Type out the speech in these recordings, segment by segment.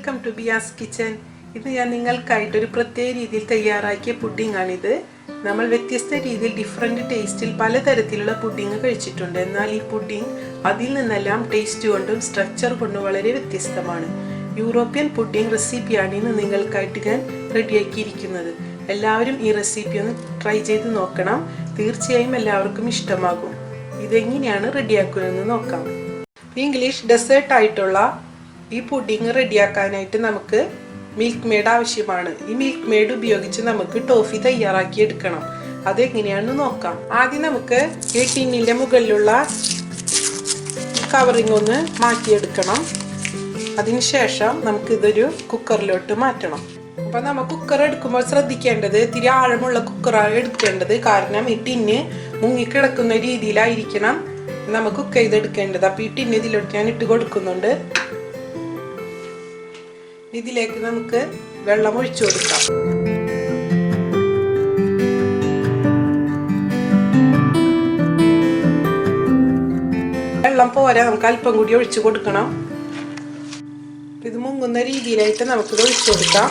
Welcome to Beas kitchen. ഇത് ഞാൻ നിങ്ങൾക്കായിട്ടൊരു പ്രത്യേക രീതിയിൽ തയ്യാറാക്കിയ പുഡിംഗ് ആണിത്. നമ്മൾ വ്യത്യസ്ത രീതിയിൽ ഡിഫറെൻറ്റ് ടേസ്റ്റിൽ പലതരത്തിലുള്ള പുഡിംഗ് കഴിച്ചിട്ടുണ്ട്. എന്നാൽ ഈ പുഡിംഗ് അതിൽ നിന്നെല്ലാം ടേസ്റ്റ് കൊണ്ടും സ്ട്രക്ചർ കൊണ്ടും വളരെ വ്യത്യസ്തമാണ്. യൂറോപ്യൻ പുഡിംഗ് റെസിപ്പിയാണ് ഇന്ന് നിങ്ങൾക്കായിട്ട് ഞാൻ റെഡിയാക്കിയിരിക്കുന്നത്. എല്ലാവരും ഈ റെസിപ്പി ഒന്ന് ട്രൈ ചെയ്ത് നോക്കണം. തീർച്ചയായും എല്ലാവർക്കും ഇഷ്ടമാകും. ഇതെങ്ങനെയാണ് റെഡിയാക്കുന്നതെന്ന് നോക്കാം. ഇംഗ്ലീഷ് ഡെസേർട്ടായിട്ടുള്ള ഈ പുഡിംഗ് റെഡിയാക്കാനായിട്ട് നമുക്ക് മിൽക്ക് മെയ്ഡ് ആവശ്യമാണ്. ഈ മിൽക്ക് മെയ്ഡ് ഉപയോഗിച്ച് നമുക്ക് ടോഫി തയ്യാറാക്കി എടുക്കണം. അതെങ്ങനെയാണെന്ന് നോക്കാം. ആദ്യം നമുക്ക് ഈ ടിന്നിൻ്റെ മുകളിലുള്ള കവറിങ് ഒന്ന് മാറ്റിയെടുക്കണം. അതിനുശേഷം നമുക്കിതൊരു കുക്കറിലോട്ട് മാറ്റണം. അപ്പം നമ്മൾ കുക്കർ എടുക്കുമ്പോൾ ശ്രദ്ധിക്കേണ്ടത് ഇത്തിരി ആഴമുള്ള കുക്കറാണ് എടുക്കേണ്ടത്. കാരണം ഈ ടിന്ന് മുങ്ങിക്കിടക്കുന്ന രീതിയിലായിരിക്കണം നമ്മൾ കുക്ക് ചെയ്തെടുക്കേണ്ടത്. അപ്പം ഈ ടിന്ന് ഇതിലോട്ട് ഞാൻ ഇട്ട് കൊടുക്കുന്നുണ്ട്. ഇതിലേക്ക് നമുക്ക് വെള്ളം ഒഴിച്ചു കൊടുക്കാം. വെള്ളം പോരാ, നമുക്ക് അല്പം കൂടി ഒഴിച്ചു കൊടുക്കണം. ഇത് മുങ്ങുന്ന രീതിയിലായിട്ട് നമുക്കിത് ഒഴിച്ചു കൊടുക്കാം.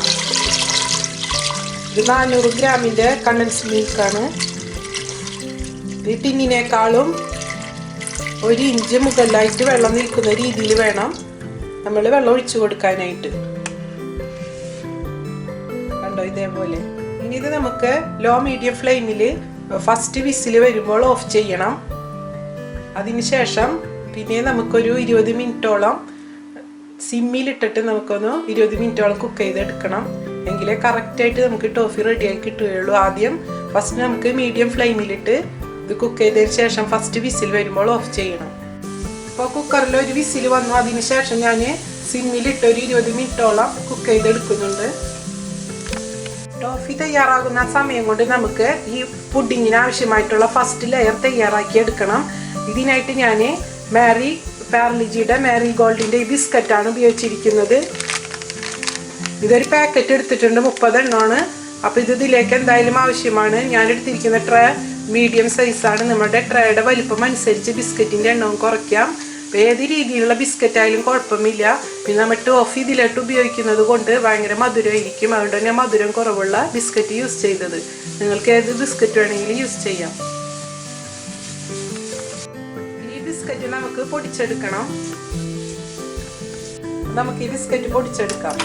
ഇത് 400 ഗ്രാമിൻ്റെ കണ്ടൻസ്ഡ് മിൽക്കാണ്. ഈ ടിന്നിനേക്കാളും 1 ഇഞ്ച് മുകളിലായിട്ട് വെള്ളം നിൽക്കുന്ന രീതിയിൽ വേണം നമ്മൾ വെള്ളം ഒഴിച്ചു കൊടുക്കാനായിട്ട്. കണ്ടോ, ഇതേപോലെ. ഇനി ഇത് നമുക്ക് ലോ മീഡിയം ഫ്ലെയിമിൽ ഫസ്റ്റ് വിസിൽ വരുമ്പോൾ ഓഫ് ചെയ്യണം. അതിനുശേഷം പിന്നെ നമുക്കൊരു 20 മിനിറ്റോളം സിമ്മിലിട്ടിട്ട് നമുക്കൊന്ന് 20 മിനിറ്റോളം കുക്ക് ചെയ്തെടുക്കണം. എങ്കിലേ കറക്റ്റായിട്ട് നമുക്ക് ടോഫി റെഡിയായി കിട്ടുകയുള്ളൂ. ആദ്യം ഫസ്റ്റ് നമുക്ക് മീഡിയം ഫ്ലെയിമിലിട്ട് ഇത് കുക്ക് ചെയ്തതിന് ശേഷം ഫസ്റ്റ് വിസിൽ വരുമ്പോൾ ഓഫ് ചെയ്യണം. ഇപ്പോൾ കുക്കറിൽ ഒരു വിസിൽ വന്നു. അതിന് ശേഷം ഞാൻ സിമ്മിലിട്ട് ഒരു 20 മിനിറ്റോളം കുക്ക് ചെയ്തെടുക്കുന്നുണ്ട്. ടോഫി തയ്യാറാകുന്ന സമയം കൊണ്ട് നമുക്ക് ഈ പുഡിങ്ങിന് ആവശ്യമായിട്ടുള്ള ഫസ്റ്റ് ലെയർ തയ്യാറാക്കി എടുക്കണം. ഇതിനായിട്ട് ഞാൻ പാർലിജിയുടെ മാരി ഗോൾഡിൻ്റെ ഈ ബിസ്ക്കറ്റാണ് ഉപയോഗിച്ചിരിക്കുന്നത്. ഇതൊരു പാക്കറ്റ് എടുത്തിട്ടുണ്ട്, 30 എണ്ണമാണ്. അപ്പോൾ ഇതിലേക്ക് എന്തായാലും ആവശ്യമാണ്. ഞാൻ എടുത്തിരിക്കുന്ന ട്രേ മീഡിയം സൈസാണ്. നമ്മുടെ ട്രേയുടെ വലിപ്പം അനുസരിച്ച് ബിസ്ക്കറ്റിൻ്റെ എണ്ണവും കുറയ്ക്കാം. ഏത് രീതിയിലുള്ള ബിസ്ക്കറ്റ് ആയാലും കുഴപ്പമില്ല. പിന്നെ നമ്മൾ ടോഫി ഇതിലോട്ട് ഉപയോഗിക്കുന്നത് കൊണ്ട് ഭയങ്കര മധുരമായിരിക്കും. അതുകൊണ്ട് തന്നെ മധുരം കുറവുള്ള ബിസ്ക്കറ്റ് യൂസ് ചെയ്തത്. നിങ്ങൾക്ക് ഏത് ബിസ്ക്കറ്റ് വേണമെങ്കിലും യൂസ് ചെയ്യാം. ഈ ബിസ്ക്കറ്റ് നമുക്ക് പൊടിച്ചെടുക്കണം. നമുക്ക് ഈ ബിസ്ക്കറ്റ് പൊടിച്ചെടുക്കാം.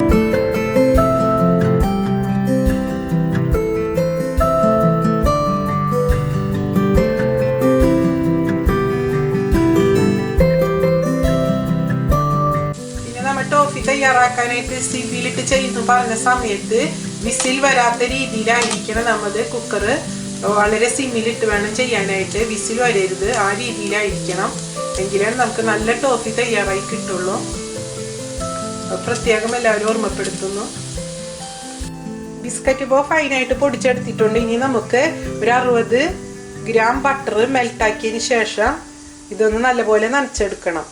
ടോഫി തയ്യാറാക്കാനായിട്ട് സിമ്മിലിട്ട് ചെയ്യുന്നു പറഞ്ഞ സമയത്ത് വിസിൽ വരാത്ത രീതിയിലായിരിക്കണം നമ്മൾ കുക്കർ വളരെ സിമ്മിലിട്ട് വേണം ചെയ്യാനായിട്ട്. വിസിൽ വരരുത്, ആ രീതിയിലായിരിക്കണം. എങ്കിലാണ് നമുക്ക് നല്ല ടോഫി തയ്യാറായി കിട്ടുള്ളൂ. പ്രത്യേകം എല്ലാവരും ഓർമ്മപ്പെടുത്തുന്നു. ബിസ്ക്കറ്റ് ഇപ്പോൾ ഫൈനായിട്ട് പൊടിച്ചെടുത്തിട്ടുണ്ട്. ഇനി നമുക്ക് ഒരു 60 ഗ്രാം ബട്ടർ മെൽട്ടാക്കിയതിന് ശേഷം ഇതൊന്ന് നല്ലപോലെ നനച്ചെടുക്കണം.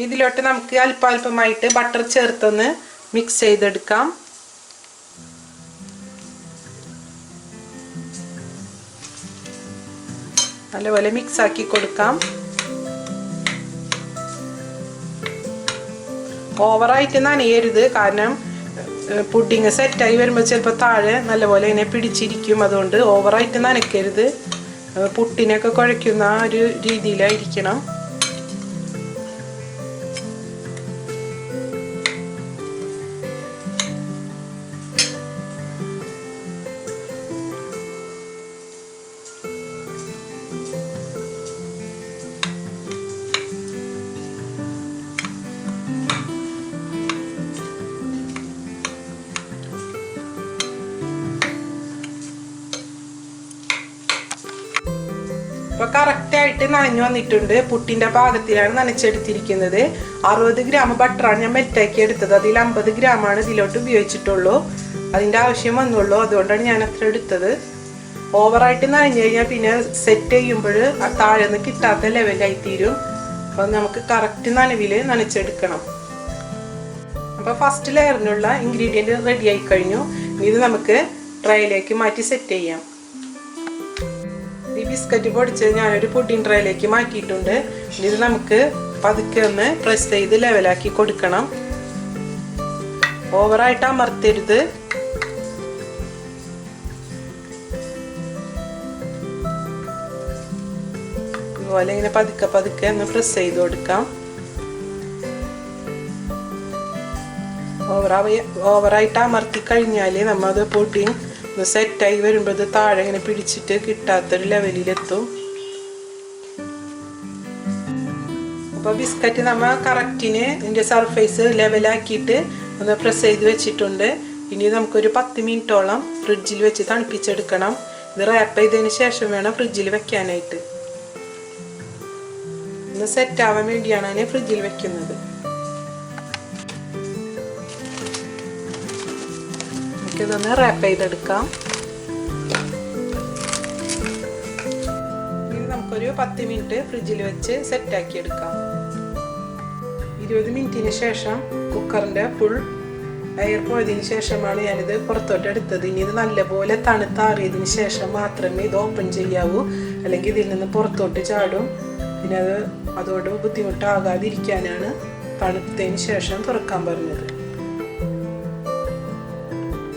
ഇതിലോട്ട് നമുക്ക് അല്പാൽപമായിട്ട് ബട്ടർ ചേർത്തൊന്ന് മിക്സ് ചെയ്തെടുക്കാം. നല്ലപോലെ മിക്സ് ആക്കി കൊടുക്കാം. ഓവറായിട്ട് നനയരുത്, കാരണം പുഡിങ് സെറ്റായി വരുമ്പോൾ ചിലപ്പോൾ താഴെ നല്ലപോലെ ഇങ്ങനെ പിടിച്ചിരിക്കും. അതുകൊണ്ട് ഓവറായിട്ട് നനയ്ക്കരുത്. പുട്ടിനൊക്കെ കുഴയ്ക്കുന്ന ഒരു രീതിയിലായിരിക്കണം. ഇപ്പോൾ കറക്റ്റായിട്ട് നനഞ്ഞു വന്നിട്ടുണ്ട്. പുട്ടിൻ്റെ പാകത്തിലാണ് നനച്ചെടുത്തിരിക്കുന്നത്. 60 ഗ്രാം ബട്ടറാണ് ഞാൻ മെൽറ്റാക്കി എടുത്തത്. അതിൽ 50 ഗ്രാമാണ് ഇതിലോട്ട് ഉപയോഗിച്ചിട്ടുള്ളൂ. അതിൻ്റെ ആവശ്യം വന്നുള്ളൂ, അതുകൊണ്ടാണ് ഞാൻ അത്ര എടുത്തത്. ഓവറായിട്ട് നനഞ്ഞു കഴിഞ്ഞാൽ പിന്നെ സെറ്റ് ചെയ്യുമ്പോൾ താഴെ നിന്ന് കിട്ടാത്ത ലെവലായി തീരും. അപ്പോൾ നമുക്ക് കറക്റ്റ് നനവിൽ നനച്ചെടുക്കണം. അപ്പോൾ ഫസ്റ്റ് ലെയറിനുള്ള ഇൻഗ്രീഡിയൻറ്റ് റെഡി ആയി കഴിഞ്ഞു. ഇത് നമുക്ക് ട്രേയിലേക്ക് മാറ്റി സെറ്റ് ചെയ്യാം. ഈ ബിസ്ക്കറ്റ് പൊടിച്ച് ഞാനൊരു പുഡിംഗ് ട്രേയിലേക്ക് മാറ്റിയിട്ടുണ്ട്. ഇത് നമുക്ക് പതുക്കെ ഒന്ന് പ്രസ് ചെയ്ത് ലെവലാക്കി കൊടുക്കണം. ഓവറായിട്ട് അമർത്തരുത്. ഇതുപോലെ ഇങ്ങനെ പതുക്കെ പതുക്കെ ഒന്ന് പ്രസ് ചെയ്ത് കൊടുക്കാം. ഓവറായിട്ട് അമർത്തി കഴിഞ്ഞാൽ നമ്മൾ പുഡിംഗ് ഒന്ന് സെറ്റായി വരുമ്പോൾ ഇത് താഴെ ഇങ്ങനെ പിടിച്ചിട്ട് കിട്ടാത്തൊരു ലെവലിലെത്തും. അപ്പോൾ ബിസ്ക്കറ്റ് നമ്മൾ കറക്റ്റിന് ഇതിൻ്റെ സർഫേസ് ലെവലാക്കിയിട്ട് ഒന്ന് പ്രസ് ചെയ്ത് വെച്ചിട്ടുണ്ട്. ഇനി നമുക്കൊരു 10 മിനിറ്റോളം ഫ്രിഡ്ജിൽ വെച്ച് തണുപ്പിച്ചെടുക്കണം. ഇത് റാപ്പ് ചെയ്തതിന് ശേഷം വേണം ഫ്രിഡ്ജിൽ വെക്കാനായിട്ട്. ഒന്ന് സെറ്റ് ആവാൻ വേണ്ടിയാണ് ഞാൻ ഫ്രിഡ്ജിൽ വെക്കുന്നത്. നമുക്കിതൊന്ന് റാപ്പ് ചെയ്തെടുക്കാം. ഇനി നമുക്കൊരു 10 മിനിറ്റ് ഫ്രിഡ്ജിൽ വെച്ച് സെറ്റാക്കി എടുക്കാം. 20 മിനിറ്റിന് ശേഷം കുക്കറിൻ്റെ ഫുൾ എയർ പോയതിന് ശേഷമാണ് ഞാനിത് പുറത്തോട്ട് എടുത്തത്. ഇനി ഇത് നല്ലപോലെ തണുത്താറിയതിന് ശേഷം മാത്രമേ ഇത് ഓപ്പൺ ചെയ്യാവൂ, അല്ലെങ്കിൽ ഇതിൽ നിന്ന് പുറത്തോട്ട് ചാടും. പിന്നെ അതോട് ബുദ്ധിമുട്ടാകാതിരിക്കാനാണ് തണുത്തതിന് ശേഷം തുറക്കാൻ പറഞ്ഞത്.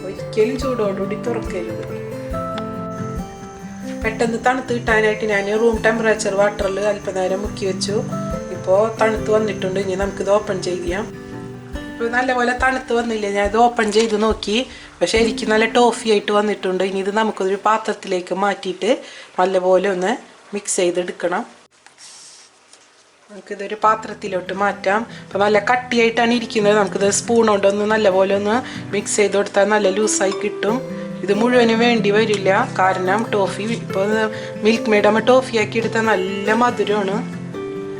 ഒരിക്കലും ചൂടോടുകൂടി തുറക്കരുത്. പെട്ടെന്ന് തണുത്ത് കിട്ടാനായിട്ട് ഞാൻ റൂം ടെമ്പറേച്ചർ വാട്ടറിൽ അല്പനേരം മുക്കി വെച്ചു. ഇപ്പോൾ തണുത്ത് വന്നിട്ടുണ്ട്. ഇനി നമുക്കിത് ഓപ്പൺ ചെയ്യാം. ഇപ്പോൾ നല്ലപോലെ തണുത്ത് വന്നില്ലേ, ഞാൻ ഇത് ഓപ്പൺ ചെയ്ത് നോക്കി. പക്ഷേ എനിക്ക് നല്ല ടോഫി ആയിട്ട് വന്നിട്ടുണ്ട്. ഇനി ഇത് നമുക്കൊരു പാത്രത്തിലേക്ക് മാറ്റിയിട്ട് നല്ലപോലെ ഒന്ന് മിക്സ് ചെയ്തെടുക്കണം. നമുക്കിതൊരു പാത്രത്തിലോട്ട് മാറ്റാം. അപ്പോൾ നല്ല കട്ടിയായിട്ടാണ് ഇരിക്കുന്നത്. നമുക്കിത് സ്പൂൺ കൊണ്ടൊന്ന് നല്ലപോലെ ഒന്ന് മിക്സ് ചെയ്ത് കൊടുത്താൽ നല്ല ലൂസായി കിട്ടും. ഇത് മുഴുവനും വേണ്ടി വരില്ല, കാരണം ടോഫി ഇപ്പോൾ മിൽക്ക് മെയ്ഡ് നമ്മൾ ടോഫി ആക്കി എടുത്താൽ നല്ല മധുരമാണ്.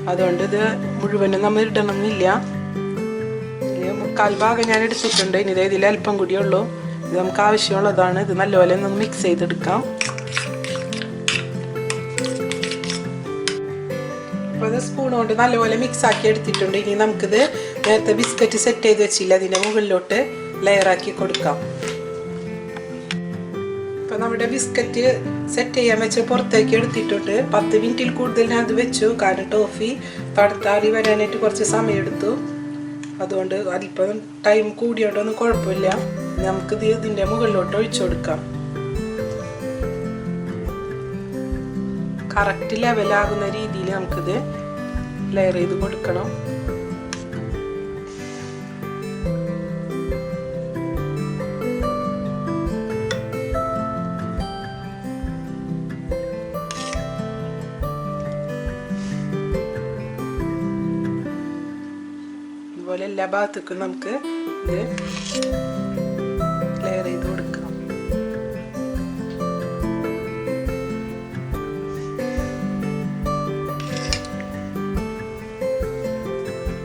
അതുകൊണ്ട് ഇത് മുഴുവനും നമ്മൾ ഇടണമെന്നില്ല. മുക്കാൽ ഭാഗം ഞാൻ എടുത്തിട്ടുണ്ട്. ഇനി ഇതിൽ അല്പം കൂടിയേ ഉള്ളൂ. ഇത് നമുക്ക് ആവശ്യമുള്ളതാണ്. ഇത് നല്ലപോലെ ഒന്ന് മിക്സ് ചെയ്തെടുക്കാം. അപ്പോൾ ഇത് സ്പൂൺ കൊണ്ട് നല്ലപോലെ മിക്സ് ആക്കി എടുത്തിട്ടുണ്ട്. ഇനി നമുക്കിത് നേരത്തെ ബിസ്ക്കറ്റ് സെറ്റ് ചെയ്ത് വെച്ചില്ല, അതിൻ്റെ മുകളിലോട്ട് ലെയറാക്കി കൊടുക്കാം. അപ്പോൾ നമ്മുടെ ബിസ്ക്കറ്റ് സെറ്റ് ചെയ്യാൻ വെച്ച് പുറത്തേക്ക് എടുത്തിട്ടുണ്ട്. 10 മിനിറ്റിൽ കൂടുതൽ ഞാൻ അത് വെച്ചു, കാരണം ടോഫി തണുത്താറി വരാനായിട്ട് കുറച്ച് സമയം എടുത്തു. അതുകൊണ്ട് അല്പം ടൈം കൂടിയോണ്ടൊന്നും കുഴപ്പമില്ല. നമുക്കിത് ഇതിൻ്റെ മുകളിലോട്ട് ഒഴിച്ചു കൊടുക്കാം. കറക്റ്റ് ലെവലാകുന്ന രീതിയിൽ നമുക്കിത് ലെയർ ചെയ്ത് കൊടുക്കണം. ഇതുപോലെ എല്ലാ ഭാഗത്തേക്കും നമുക്ക് ഇത് ലെയർ ചെയ്ത് കൊടുക്കാം.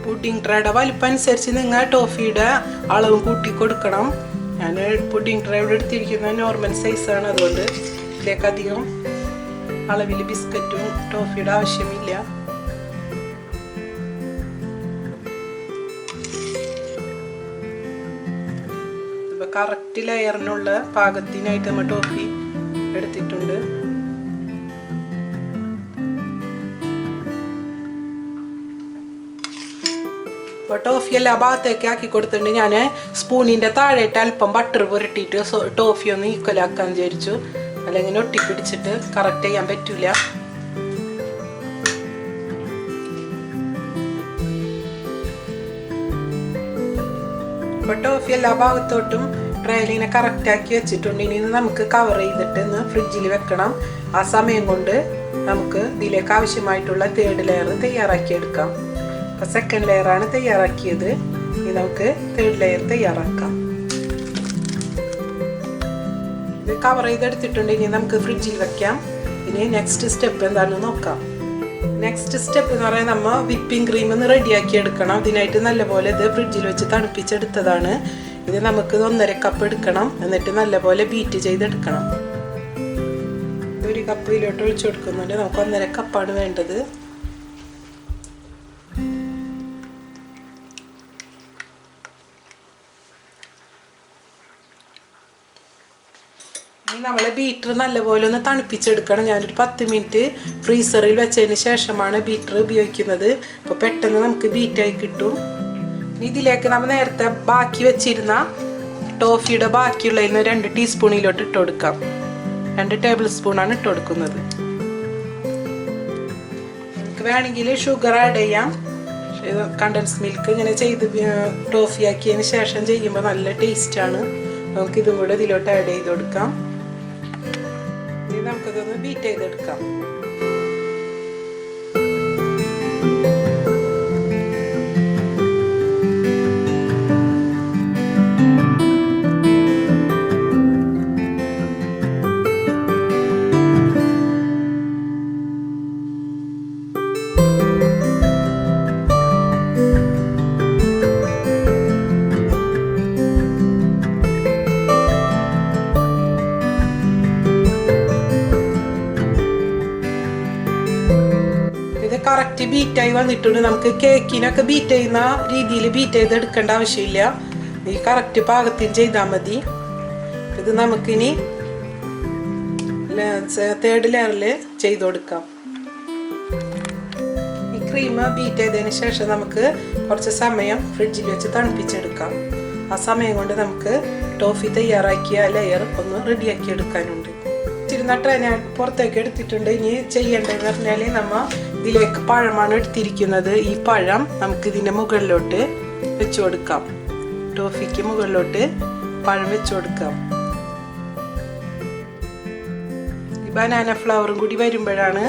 പുഡിംഗ് ട്രേയുടെ വലിപ്പം അനുസരിച്ച് നിങ്ങൾ ടോഫിയുടെ അളവും കൂട്ടി കൊടുക്കണം. ഞാൻ പുഡിംഗ് ട്രേ ഇവിടെ എടുത്തിരിക്കുന്നത് നോർമൽ സൈസാണ്. അതുകൊണ്ട് ഇതിലേക്ക് അധികം അളവിൽ ബിസ്ക്കറ്റും ടോഫിയുടെ ആവശ്യമില്ല. ഇപ്പോൾ കറക്റ്റ് ലെയറിനുള്ള പാകത്തിനായിട്ട് നമ്മൾ ടോഫി എടുത്തിട്ടുണ്ട്. അപ്പോൾ ടോഫി എല്ലാ ഭാഗത്തേക്ക് ആക്കി കൊടുത്തിട്ടുണ്ട്. ഞാൻ സ്പൂണിൻ്റെ താഴെയിട്ട് അല്പം ബട്ടർ പുരട്ടിയിട്ട് ടോഫി ഒന്ന് ഈക്വലാക്കാൻ വിചാരിച്ചു, അല്ലെങ്കിൽ ഒട്ടിപ്പിടിച്ചിട്ട് കറക്റ്റ് ചെയ്യാൻ പറ്റില്ല. അപ്പോൾ ടോഫി എല്ലാ ഭാഗത്തോട്ടും ട്രയലിനെ കറക്റ്റാക്കി വെച്ചിട്ടുണ്ട്. ഇനി നമുക്ക് കവർ ചെയ്തിട്ട് ഒന്ന് ഫ്രിഡ്ജിൽ വെക്കണം. ആ സമയം കൊണ്ട് നമുക്ക് ഇതിലേക്ക് ആവശ്യമായിട്ടുള്ള 3rd ലെയർ തയ്യാറാക്കി എടുക്കാം. അപ്പോൾ 2nd ലെയറാണ് തയ്യാറാക്കിയത്. ഇനി നമുക്ക് 3rd ലെയർ തയ്യാറാക്കാം. ഇത് കവർ ചെയ്തെടുത്തിട്ടുണ്ട്. ഇനി നമുക്ക് ഫ്രിഡ്ജിൽ വെക്കാം. ഇനി നെക്സ്റ്റ് സ്റ്റെപ്പ് എന്താണെന്ന് നോക്കാം. നെക്സ്റ്റ് സ്റ്റെപ്പ് എന്ന് പറയുന്നത് നമ്മൾ വിപ്പിംഗ് ക്രീം ഒന്ന് റെഡിയാക്കി എടുക്കണം. ഇതിനായിട്ട് നല്ലപോലെ ഇത് ഫ്രിഡ്ജിൽ വെച്ച് തണുപ്പിച്ചെടുത്തതാണ്. ഇത് നമുക്ക് 1.5 കപ്പ് എടുക്കണം. എന്നിട്ട് നല്ലപോലെ ബീറ്റ് ചെയ്തെടുക്കണം. ഇതൊരു കപ്പ് ഇതിലോട്ട് ഒഴിച്ചു കൊടുക്കുന്നുണ്ട്. നമുക്ക് 1.5 കപ്പാണ് വേണ്ടത്. ഇനി നമ്മൾ ബീറ്റർ നല്ലപോലെ ഒന്ന് തണുപ്പിച്ചെടുക്കണം. ഞാനൊരു 10 മിനിറ്റ് ഫ്രീസറിൽ വെച്ചതിന് ശേഷമാണ് ബീറ്റർ ഉപയോഗിക്കുന്നത്. അപ്പോൾ പെട്ടെന്ന് നമുക്ക് ബീറ്റായി കിട്ടും. ഇതിലേക്ക് നമ്മൾ നേരത്തെ ബാക്കി വെച്ചിരുന്ന ടോഫിയുടെ ബാക്കിയുള്ളതിന് 2 ടീസ്പൂണിലോട്ട് ഇട്ട് കൊടുക്കാം. 2 ടേബിൾ സ്പൂണാണ് ഇട്ട് കൊടുക്കുന്നത്. നമുക്ക് വേണമെങ്കിൽ ഷുഗർ ആഡ് ചെയ്യാം. കണ്ടൻസ് മിൽക്ക് ഇങ്ങനെ ചെയ്ത് ടോഫി ആക്കിയതിന് ശേഷം ചെയ്യുമ്പോൾ നല്ല ടേസ്റ്റാണ്. നമുക്കിതും കൂടെ ഇതിലോട്ട് ആഡ് ചെയ്ത് കൊടുക്കാം. ഇനി നമുക്കിതൊന്ന് ബീറ്റ് ചെയ്തെടുക്കാം. കറക്റ്റ് ബീറ്റായി വന്നിട്ടുണ്ട്. നമുക്ക് കേക്കിനൊക്കെ ബീറ്റ് ചെയ്യുന്ന രീതിയിൽ ബീറ്റ് ചെയ്ത് എടുക്കേണ്ട ആവശ്യമില്ല. ഈ കറക്റ്റ് പാകത്തിൽ ചെയ്താൽ മതി. ഇത് നമുക്കിനി 3rd ലെയറിൽ ചെയ്ത് കൊടുക്കാം. ഈ ക്രീം ബീറ്റ് ചെയ്തതിന് ശേഷം നമുക്ക് കുറച്ച് സമയം ഫ്രിഡ്ജിൽ വെച്ച് തണുപ്പിച്ചെടുക്കാം. ആ സമയം കൊണ്ട് നമുക്ക് ടോഫി തയ്യാറാക്കിയ ലെയർ ഒന്ന് റെഡിയാക്കി എടുക്കാനുണ്ട്. ഇച്ചിരുന്ന ട്രേ ഞാൻ പുറത്തേക്ക് എടുത്തിട്ടുണ്ട്. ഇനി ചെയ്യേണ്ടതെന്ന് പറഞ്ഞാൽ നമ്മൾ ഇതിലേക്ക് പഴമാണ് എടുത്തിരിക്കുന്നത്. ഈ പഴം നമുക്ക് ഇതിൻ്റെ മുകളിലോട്ട് വെച്ച് കൊടുക്കാം. ടോഫിക്ക് മുകളിലോട്ട് പഴം വെച്ച് കൊടുക്കാം. ഈ ബനാന ഫ്ലവറും കൂടി വരുമ്പോഴാണ്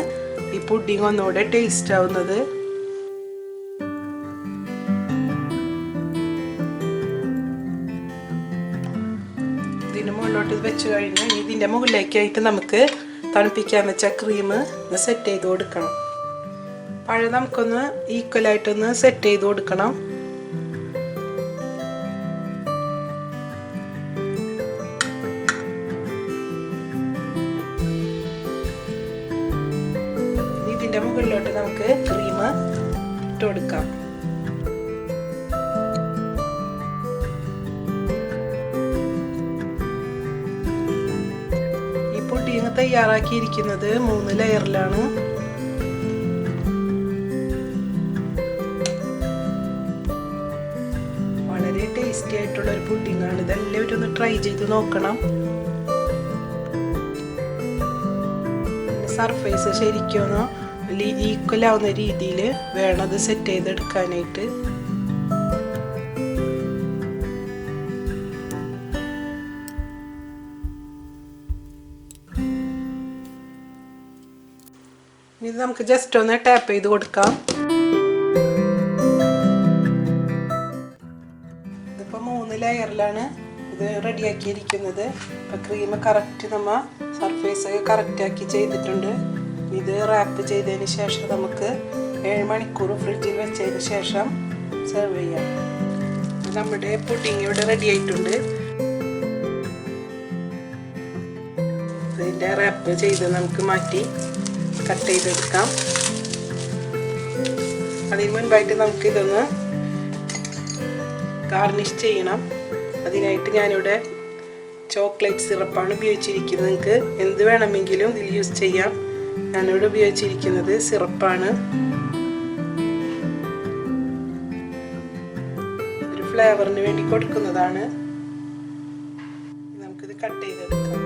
ഈ പുഡിംഗ് ഒന്നുകൂടെ ടേസ്റ്റ് ആവുന്നത്. ഇതിൻ്റെ മുകളിലോട്ട് വെച്ച് കഴിഞ്ഞ് ഇതിൻ്റെ മുകളിലേക്കായിട്ട് നമുക്ക് തണുപ്പിക്കാൻ വെച്ച ക്രീം സെറ്റ് ചെയ്ത് കൊടുക്കണം. പഴം നമുക്കൊന്ന് ഈക്വലായിട്ടൊന്ന് സെറ്റ് ചെയ്ത് കൊടുക്കണം. ഇതിൻ്റെ മുകളിലോട്ട് നമുക്ക് ക്രീം ഇട്ട് കൊടുക്കാം. പുഡിംഗ് തയ്യാറാക്കിയിരിക്കുന്നത് 3 ലെയറിലാണ്. വളരെ ടേസ്റ്റി ആയിട്ടുള്ള ഒരു പുഡിംഗ് ആണ്. ഇതെല്ലാവരും ഒന്ന് ട്രൈ ചെയ്ത് നോക്കണം. സർഫേസ് ശരിക്കും ഈക്വൽ ആവുന്ന രീതിയിൽ വേണം അത് സെറ്റ് ചെയ്തെടുക്കാനായിട്ട്. ഇത് നമുക്ക് ജസ്റ്റ് ഒന്ന് ടാപ്പ് ചെയ്ത് കൊടുക്കാം. ഇതിപ്പോൾ 3 ലെയറിലാണ് ഇത് റെഡിയാക്കിയിരിക്കുന്നത്. ഇപ്പോൾ ക്രീം കറക്റ്റ് നമ്മൾ സർഫേസ് കറക്റ്റ് ആക്കി ചെയ്തിട്ടുണ്ട്. ഇത് റാപ്പ് ചെയ്തതിന് ശേഷം നമുക്ക് 7 മണിക്കൂർ ഫ്രിഡ്ജിൽ വെച്ചതിന് ശേഷം സെർവ് ചെയ്യാം. നമ്മുടെ പുഡിംഗ് ഇവിടെ റെഡി ആയിട്ടുണ്ട്. ഇതിൻ്റെ റാപ്പ് ചെയ്ത് നമുക്ക് മാറ്റി കട്ട് ചെയ്തെടുക്കാം. അതിന് മുൻപായിട്ട് നമുക്കിതൊന്ന് ഗാർണിഷ് ചെയ്യണം. അതിനായിട്ട് ഞാനിവിടെ ചോക്ലേറ്റ് സിറപ്പാണ് ഉപയോഗിച്ചിരിക്കുന്നത്. നിങ്ങൾക്ക് എന്ത് വേണമെങ്കിലും ഇതിൽ യൂസ് ചെയ്യാം. ഞാനിവിടെ ഉപയോഗിച്ചിരിക്കുന്നത് സിറപ്പാണ്. ഒരു ഫ്ലേവറിന് വേണ്ടി കൊടുക്കുന്നതാണ്. നമുക്കിത് കട്ട് ചെയ്തെടുക്കാം.